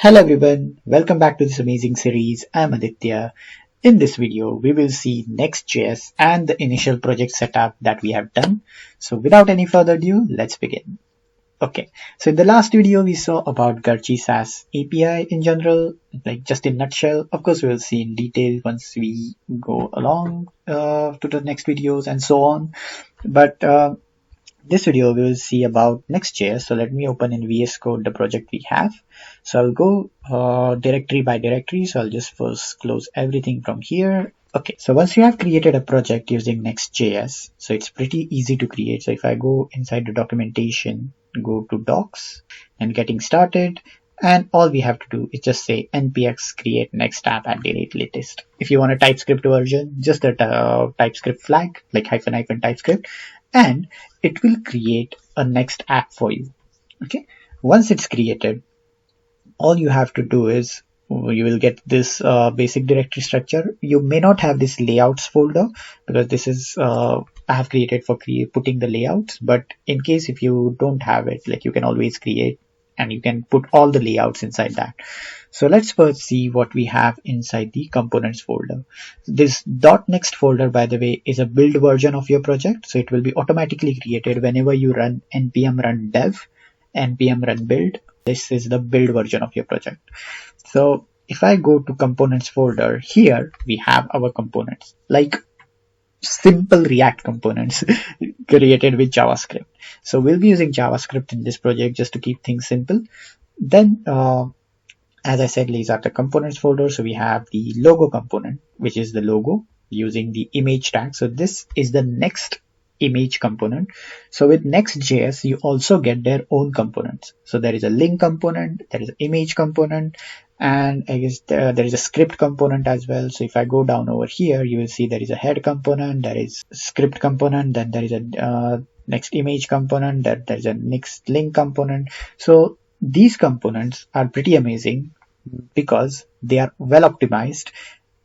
Hello everyone, welcome back to this amazing series. I'm Aditya. In this video, we will see Nextjs and the initial project setup that we have done. So without any further ado, let's begin. Okay, so in the last video, we saw about Garchi CMS API in general, like just in nutshell. Of course, we will see in detail once we go along to the next videos and so on. But this video we will see about Nextjs. So let me open in VS Code the project we have. So I'll go directory by directory. So I'll just first close everything from here. Okay, so once you have created a project using Nextjs, so it's pretty easy to create. So if I go inside the documentation, go to docs and getting started, and all we have to do is just say npx create next app at latest. If you want a TypeScript version, just a TypeScript flag like -- TypeScript, and it will create a next app for you. Okay, once it's created, all you have to do is you will get this basic directory structure. You may not have this layouts folder because this is I have created for putting the layouts, but in case if you don't have it, like you can always create and you can put all the layouts inside that. So let's first see what we have inside the components folder. This .next folder, by the way, is a build version of your project. So it will be automatically created whenever you run npm run dev, npm run build. This is the build version of your project. So if I go to components folder, here we have our components, like simple React components created with JavaScript. So we'll be using JavaScript in this project just to keep things simple. Then, as I said, these are the components folder. So we have the logo component, which is the logo using the image tag. So this is the next image component. So with Nextjs, you also get their own components. So there is a link component, there is an image component, and I guess there is a script component as well. So if I go down over here, you will see there is a head component, there is script component, then there is a next image component, there is a next link component. So these components are pretty amazing because they are well optimized,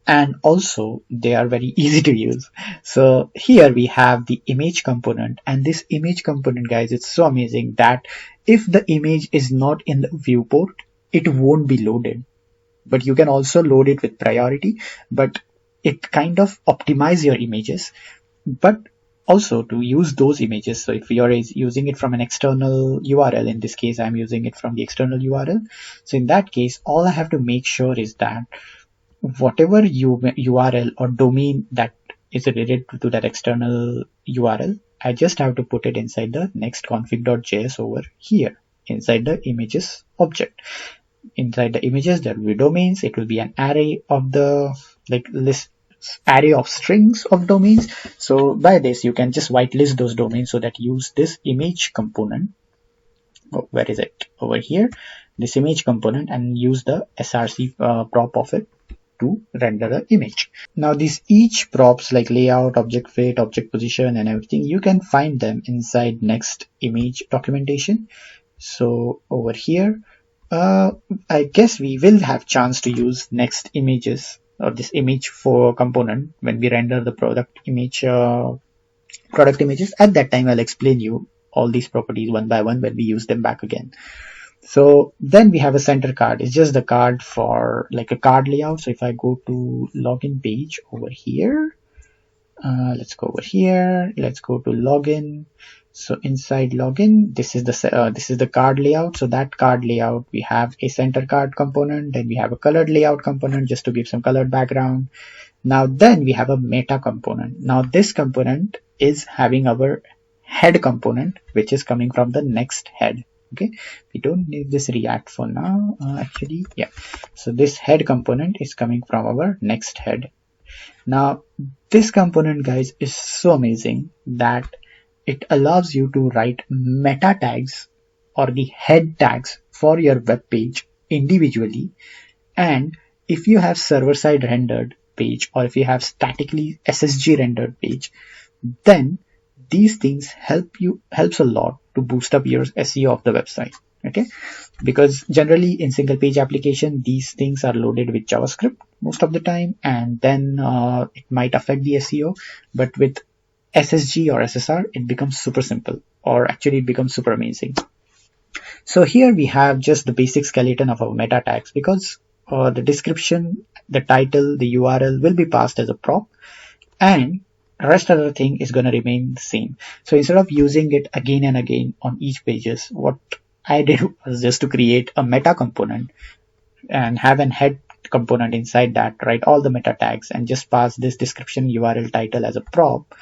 and also they are very easy to use. So here we have the image component, and this image component, guys, it's so amazing that if the image is not in the viewport, it won't be loaded. But you can also load it with priority, but it kind of optimize your images. But also to use those images, so if you're using it from an external URL, in this case I'm using it from the external URL, so in that case all I have to make sure is that whatever URL or domain that is related to that external URL, I just have to put it inside the next config.js over here inside the images object. Inside the images there will be domains. It will be an array of the array of strings of domains. So by this you can just whitelist those domains so that use this image component. Oh, where is it? Over here, this image component, and use the src prop of it to render the image. Now these each props like layout, object fit, object position, and everything, you can find them inside next image documentation. So over here, I guess we will have chance to use next images or this image for component when we render the product images. At that time, I'll explain you all these properties one by one when we use them back again. So then we have a center card. It's just the card for like a card layout. So if I go to login page over here, let's go over here. Let's go to login. So inside login, this is the card layout. So that card layout, we have a center card component. Then we have a colored layout component just to give some colored background. Now then we have a meta component. Now this component is having our head component, which is coming from the next head. Okay, we don't need this React for now, actually. Yeah, so this head component is coming from our next head. Now this component, guys, is so amazing that it allows you to write meta tags or the head tags for your web page individually. And if you have server-side rendered page, or if you have statically SSG rendered page, then these things helps a lot to boost up your SEO of the website. Okay, because generally in single page application, these things are loaded with JavaScript most of the time, and then it might affect the SEO. But with SSG or SSR, it becomes super simple, or actually it becomes super amazing. So here we have just the basic skeleton of our meta tags, because the description, the title, the URL will be passed as a prop, and rest of the thing is going to remain the same. So instead of using it again and again on each pages, what I did was just to create a meta component and have an head component inside that, write all the meta tags and just pass this description, URL, title as a prop.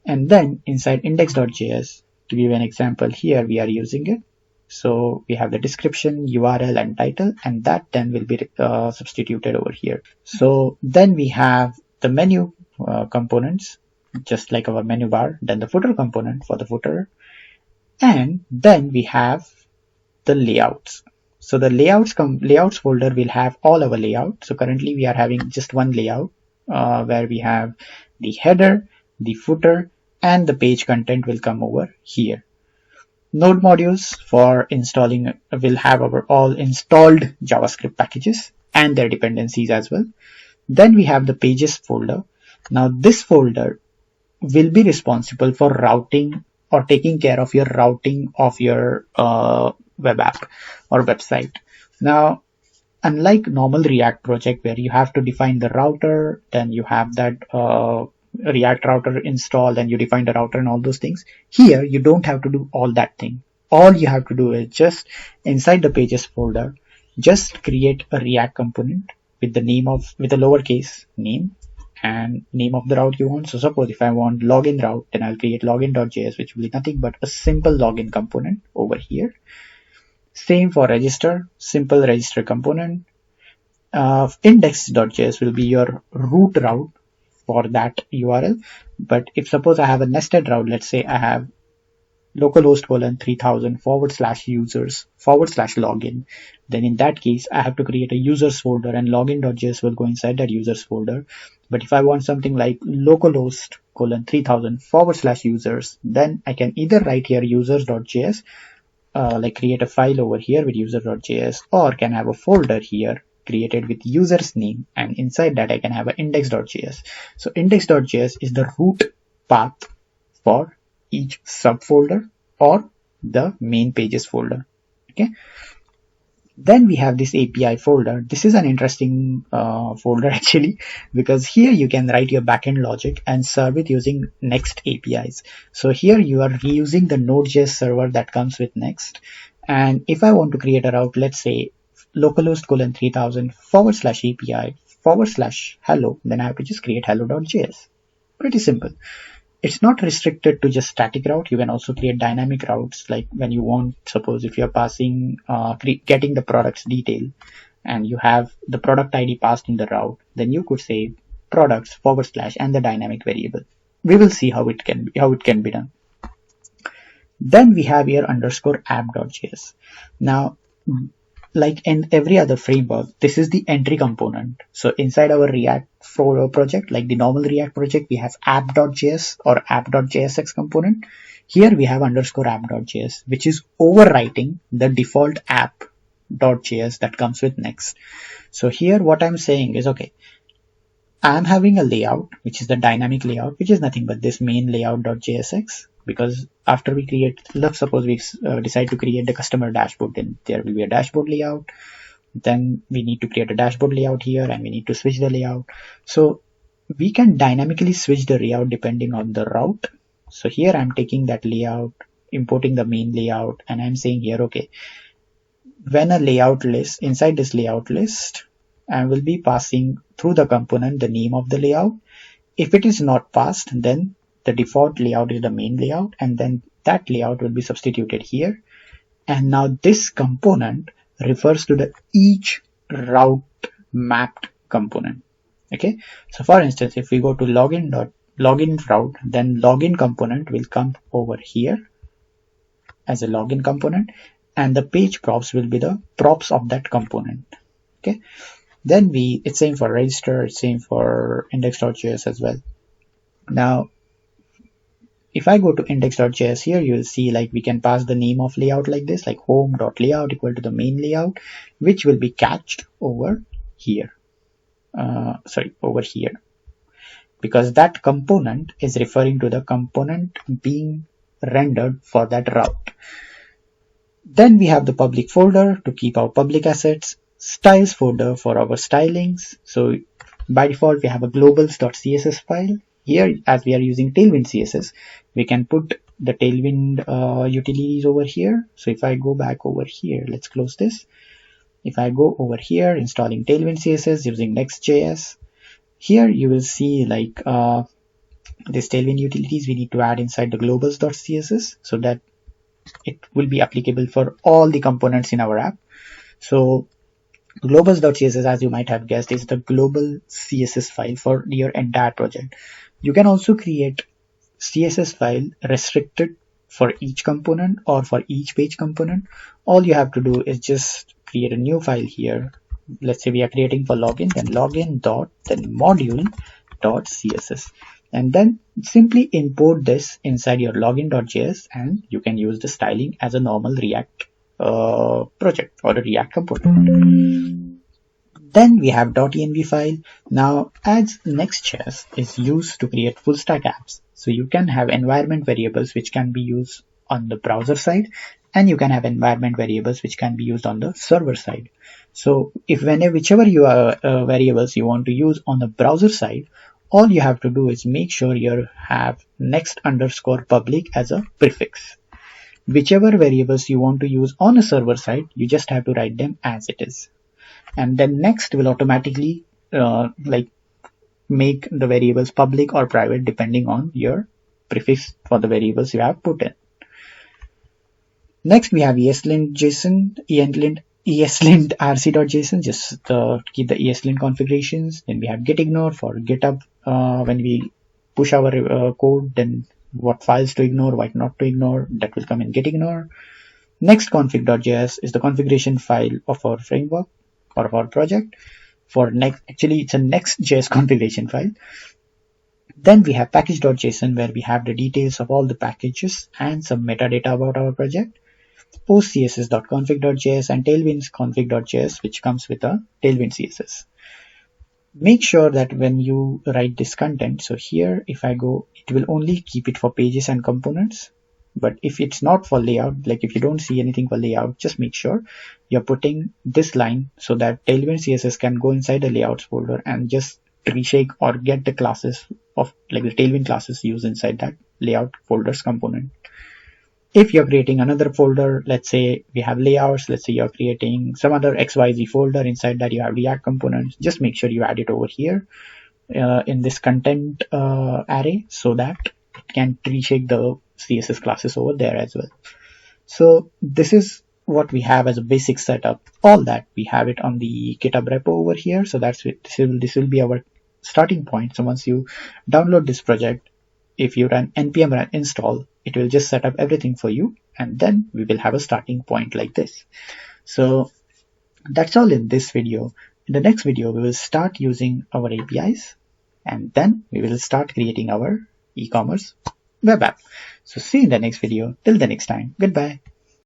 And then inside index.js, to give an example, here we are using it. So we have the description, URL and title, and that then will be substituted over here. So then we have the menu components, just like our menu bar, then the footer component for the footer, and then we have the layouts. So the layouts folder will have all our layout. So currently we are having just one layout where we have the header, the footer, and the page content will come over here. Node modules for installing will have our all installed JavaScript packages and their dependencies as well. Then we have the pages folder. Now this folder will be responsible for routing or taking care of your routing of your web app or website. Now, unlike normal React project where you have to define the router, then you have that React router installed and you define the router and all those things, here you don't have to do all that thing. All you have to do is just inside the pages folder, just create a React component with the name of, with a lowercase name and name of the route you want. So suppose if I want login route, then I'll create login.js, which will be nothing but a simple login component over here. Same for register, simple register component. Index.js will be your root route for that URL. But if suppose I have a nested route, let's say I have localhost 3000 / users / login, then in that case I have to create a users folder and login.js will go inside that users folder. But if I want something like localhost 3000 / users, then I can either write here users.js, like create a file over here with user.js, or can have a folder here created with user's name, and inside that I can have an index.js. So index.js is the root path for each subfolder or the main pages folder. Okay. Then we have this API folder. This is an interesting folder actually, because here you can write your backend logic and serve it using Next APIs. So here you are reusing the Node.js server that comes with Next. And if I want to create a route, let's say localhost 3000 / API / hello, then I have to just create hello.js. Pretty simple. It's not restricted to just static route. You can also create dynamic routes, like when you want, suppose if you're passing, getting the product's detail and you have the product ID passed in the route, then you could say products / and the dynamic variable. We will see how it can be done. Then we have here _app.js. Now, like in every other framework, this is the entry component. So inside our React project, like the normal React project, we have app.js or app.jsx component. Here we have _app.js, which is overwriting the default app.js that comes with Next. So here what I'm saying is, okay, I'm having a layout, which is the dynamic layout, which is nothing but this main layout.jsx. Because after we create, let's suppose we decide to create the customer dashboard, then there will be a dashboard layout. Then we need to create a dashboard layout here and we need to switch the layout. So we can dynamically switch the layout depending on the route. So here I'm taking that layout, importing the main layout, and I'm saying here, okay, when a layout list, inside this layout list, I will be passing through the component the name of the layout. If it is not passed, then the default layout is the main layout, and then that layout will be substituted here. And now this component refers to the each route mapped component. Okay. So for instance, if we go to login route, then login component will come over here as a login component, and the page props will be the props of that component. Okay. Then it's same for register, it's same for index.js as well. Now, if I go to index.js here, you'll see like we can pass the name of layout like this, like home.layout equal to the main layout, which will be cached over here. Over here. Because that component is referring to the component being rendered for that route. Then we have the public folder to keep our public assets, styles folder for our stylings. So by default, we have a globals.css file. Here, as we are using Tailwind CSS, we can put the Tailwind utilities over here. So if I go back over here, let's close this. If I go over here, installing Tailwind CSS using Nextjs, here you will see like this Tailwind utilities we need to add inside the globals.css so that it will be applicable for all the components in our app. So globals.css, as you might have guessed, is the global CSS file for your entire project. You can also create CSS file restricted for each component or for each page component. All you have to do is just create a new file here. Let's say we are creating for login, then login dot then module dot css, and then simply import this inside your login.js, and you can use the styling as a normal React project or a React component. Then we have .env file. Now, as Nextjs is used to create full stack apps, so you can have environment variables which can be used on the browser side, and you can have environment variables which can be used on the server side. So if whichever variables you want to use on the browser side, all you have to do is make sure you have next_public as a prefix. Whichever variables you want to use on a server side, you just have to write them as it is. And then next will automatically make the variables public or private depending on your prefix for the variables you have put in. Next we have ESLint JSON, ESLint rc.json, just to keep the ESLint configurations. Then we have gitignore for GitHub when we push our code, then what files to ignore, what not to ignore, that will come in gitignore. Next config.js is the configuration file of our framework or of our project. Actually it's a Nextjs configuration file. Then we have package.json where we have the details of all the packages and some metadata about our project. postcss.config.js and tailwinds config.js, which comes with a Tailwind CSS. Make sure that when you write this content, so here if I go, it will only keep it for pages and components. But if it's not for layout, like if you don't see anything for layout, just make sure you're putting this line so that Tailwind CSS can go inside the layouts folder and just reshake or get the classes of like the Tailwind classes used inside that layout folders component. If you're creating another folder, let's say we have layouts, let's say you're creating some other XYZ folder, inside that you have React components, just make sure you add it over here in this content array so that it can reshake the CSS classes over there as well. So this is what we have as a basic setup. All that we have it on the GitHub repo over here. So that's it. This will be our starting point. So once you download this project, if you run npm run install, it will just set up everything for you, and then we will have a starting point like this. So that's all in this video. In the next video, we will start using our APIs, and then we will start creating our e-commerce web app. So see you in the next video. Till the next time, goodbye.